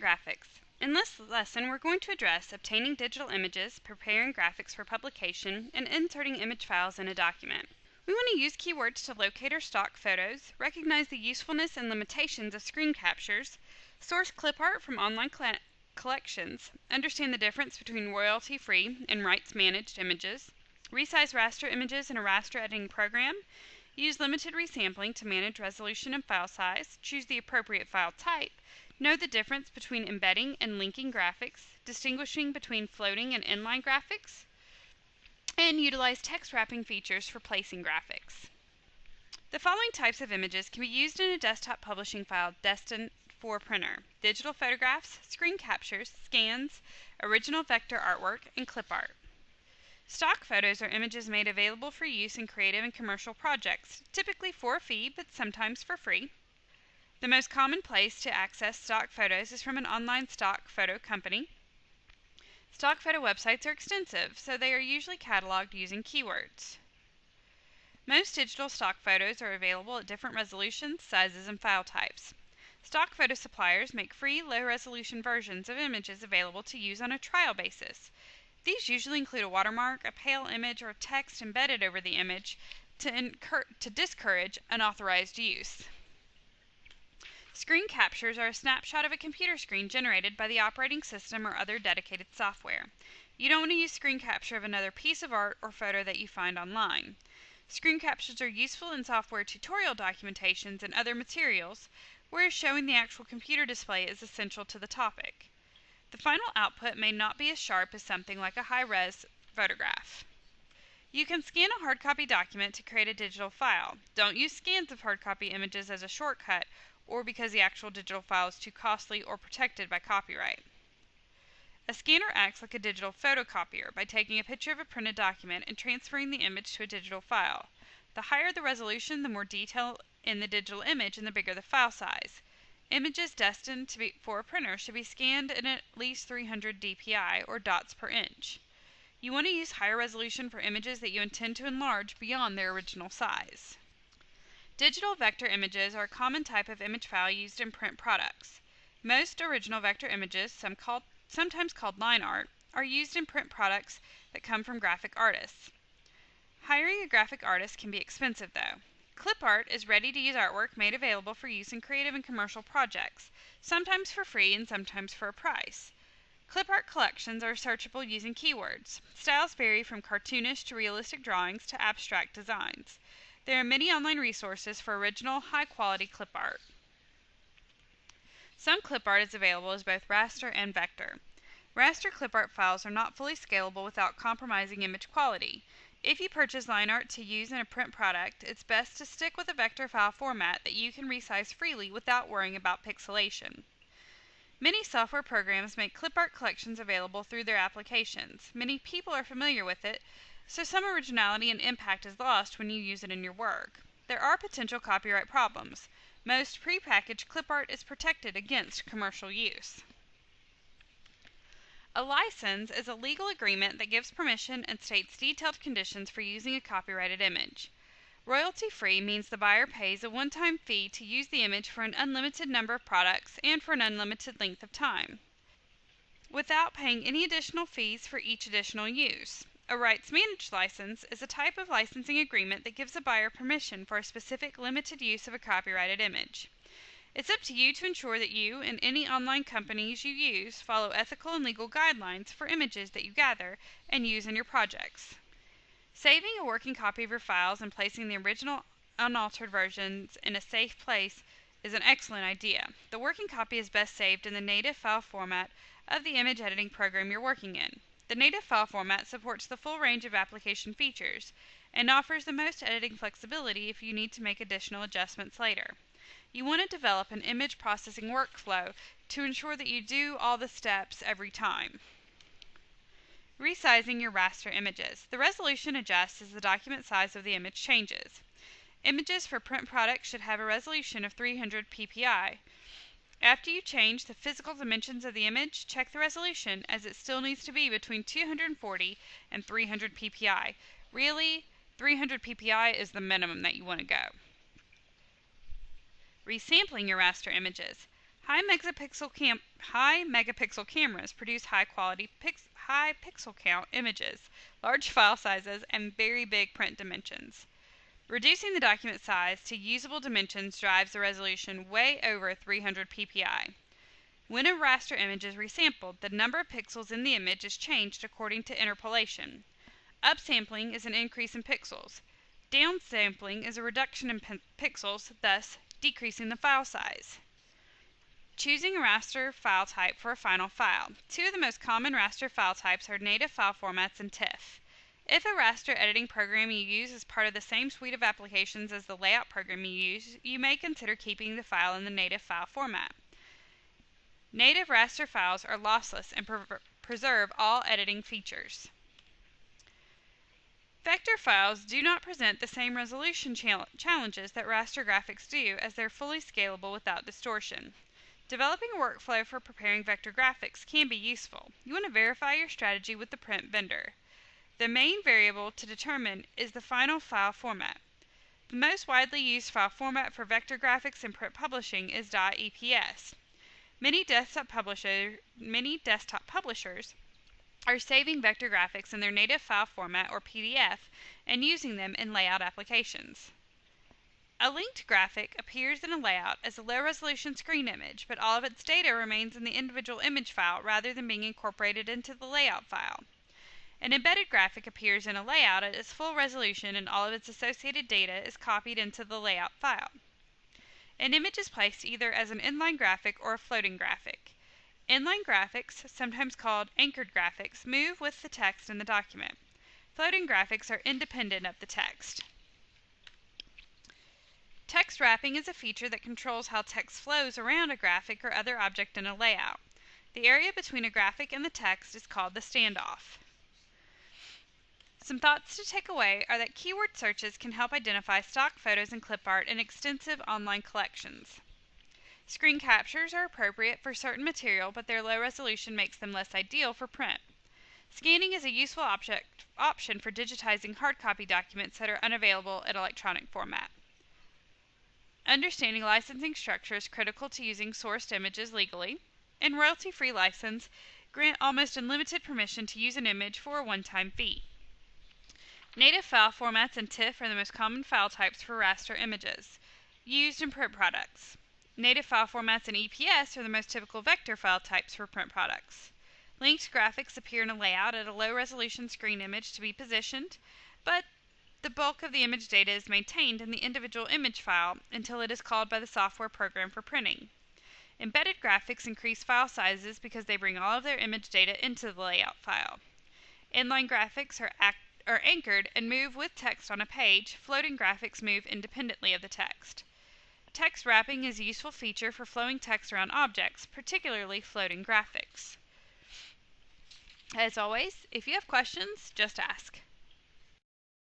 Document graphics. In this lesson, we're going to address obtaining digital images, preparing graphics for publication, and inserting image files in a document. We want to use keywords to locate our stock photos, recognize the usefulness and limitations of screen captures, source clip art from online collections, understand the difference between royalty-free and rights-managed images, resize raster images in a raster editing program, use limited resampling to manage resolution and file size, choose the appropriate file type, know the difference between embedding and linking graphics, distinguishing between floating and inline graphics, and utilize text wrapping features for placing graphics. The following types of images can be used in a desktop publishing file destined for printer: digital photographs, screen captures, scans, original vector artwork, and clip art. Stock photos are images made available for use in creative and commercial projects, typically for a fee, but sometimes for free. The most common place to access stock photos is from an online stock photo company. Stock photo websites are extensive, so they are usually cataloged using keywords. Most digital stock photos are available at different resolutions, sizes, and file types. Stock photo suppliers make free, low-resolution versions of images available to use on a trial basis. These usually include a watermark, a pale image, or text embedded over the image to discourage unauthorized use. Screen captures are a snapshot of a computer screen generated by the operating system or other dedicated software. You don't want to use screen capture of another piece of art or photo that you find online. Screen captures are useful in software tutorial documentations and other materials, whereas showing the actual computer display is essential to the topic. The final output may not be as sharp as something like a high-res photograph. You can scan a hard copy document to create a digital file. Don't use scans of hard copy images as a shortcut or because the actual digital file is too costly or protected by copyright. A scanner acts like a digital photocopier by taking a picture of a printed document and transferring the image to a digital file. The higher the resolution, the more detail in the digital image and the bigger the file size. Images destined for a printer should be scanned in at least 300 dpi, or dots per inch. You want to use higher resolution for images that you intend to enlarge beyond their original size. Digital vector images are a common type of image file used in print products. Most original vector images, sometimes called line art, are used in print products that come from graphic artists. Hiring a graphic artist can be expensive, though. Clip art is ready-to-use artwork made available for use in creative and commercial projects, sometimes for free and sometimes for a price. Clip art collections are searchable using keywords. Styles vary from cartoonish to realistic drawings to abstract designs. There are many online resources for original, high-quality clip art. Some clip art is available as both raster and vector. Raster clip art files are not fully scalable without compromising image quality. If you purchase line art to use in a print product, it's best to stick with a vector file format that you can resize freely without worrying about pixelation. Many software programs make clip art collections available through their applications. Many people are familiar with it, so some originality and impact is lost when you use it in your work. There are potential copyright problems. Most prepackaged clip art is protected against commercial use. A license is a legal agreement that gives permission and states detailed conditions for using a copyrighted image. Royalty-free means the buyer pays a one-time fee to use the image for an unlimited number of products and for an unlimited length of time, without paying any additional fees for each additional use. A rights-managed license is a type of licensing agreement that gives a buyer permission for a specific limited use of a copyrighted image. It's up to you to ensure that you and any online companies you use follow ethical and legal guidelines for images that you gather and use in your projects. Saving a working copy of your files and placing the original unaltered versions in a safe place is an excellent idea. The working copy is best saved in the native file format of the image editing program you're working in. The native file format supports the full range of application features and offers the most editing flexibility if you need to make additional adjustments later. You want to develop an image processing workflow to ensure that you do all the steps every time. Resizing your raster images. The resolution adjusts as the document size of the image changes. Images for print products should have a resolution of 300 ppi. After you change the physical dimensions of the image, check the resolution, as it still needs to be between 240 and 300 ppi. Really, 300 ppi is the minimum that you want to go. Resampling your raster images. High megapixel cameras produce high pixel count images, large file sizes, and very big print dimensions. Reducing the document size to usable dimensions drives the resolution way over 300 ppi. When a raster image is resampled, the number of pixels in the image is changed according to interpolation. Upsampling is an increase in pixels. Downsampling is a reduction in pixels, thus decreasing the file size. Choosing a raster file type for a final file. Two of the most common raster file types are native file formats and TIFF. If a raster editing program you use is part of the same suite of applications as the layout program you use, you may consider keeping the file in the native file format. Native raster files are lossless and preserve all editing features. Vector files do not present the same resolution challenges that raster graphics do, as they're fully scalable without distortion. Developing a workflow for preparing vector graphics can be useful. You want to verify your strategy with the print vendor. The main variable to determine is the final file format. The most widely used file format for vector graphics and print publishing is .eps. Many desktop publishers are saving vector graphics in their native file format or PDF and using them in layout applications. A linked graphic appears in a layout as a low-resolution screen image, but all of its data remains in the individual image file rather than being incorporated into the layout file. An embedded graphic appears in a layout at its full resolution and all of its associated data is copied into the layout file. An image is placed either as an inline graphic or a floating graphic. Inline graphics, sometimes called anchored graphics, move with the text in the document. Floating graphics are independent of the text. Text wrapping is a feature that controls how text flows around a graphic or other object in a layout. The area between a graphic and the text is called the standoff. Some thoughts to take away are that keyword searches can help identify stock photos and clip art in extensive online collections. Screen captures are appropriate for certain material, but their low resolution makes them less ideal for print. Scanning is a useful option for digitizing hard copy documents that are unavailable in electronic format. Understanding licensing structure is critical to using sourced images legally. In royalty-free license, grant almost unlimited permission to use an image for a one-time fee. Native file formats and TIFF are the most common file types for raster images used in print products. Native file formats and EPS are the most typical vector file types for print products. Linked graphics appear in a layout at a low-resolution screen image to be positioned, but the bulk of the image data is maintained in the individual image file until it is called by the software program for printing. Embedded graphics increase file sizes because they bring all of their image data into the layout file. Inline graphics are anchored and move with text on a page. Floating graphics move independently of the text. Text wrapping is a useful feature for flowing text around objects, particularly floating graphics. As always, if you have questions, just ask.